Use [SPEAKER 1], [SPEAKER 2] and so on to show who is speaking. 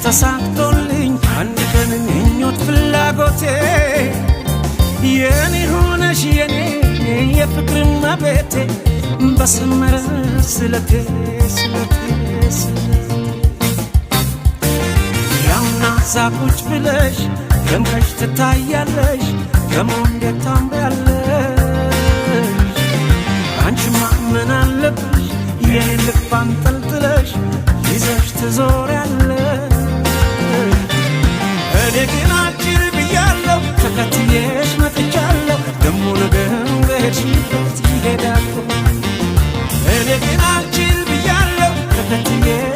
[SPEAKER 1] ተሳክቶልኝ አንድ ቀን ምኞት ፍላጎቴ የኔ ሆነሽ የኔ የፍቅር እመቤቴ በሰመረ ስለቴ ያውና ዛቁጭ ብለሽ ደምቀሽ ትታያለሽ ከሞንዴት ታምሪያለሽ አንቺማ ምን አለብሽ የኔ ልብ አንጠልጥለሽ ይዘሽ ትዞሪያለሽ እኔ ግን አጭር ብያለሁ ተከትዬሽ መጥቻለሁ ደሞ ነገር በሄድሽበት ይሄዳለሁ እኔ ግን አጭር ብያለሁ ተከትዬሽ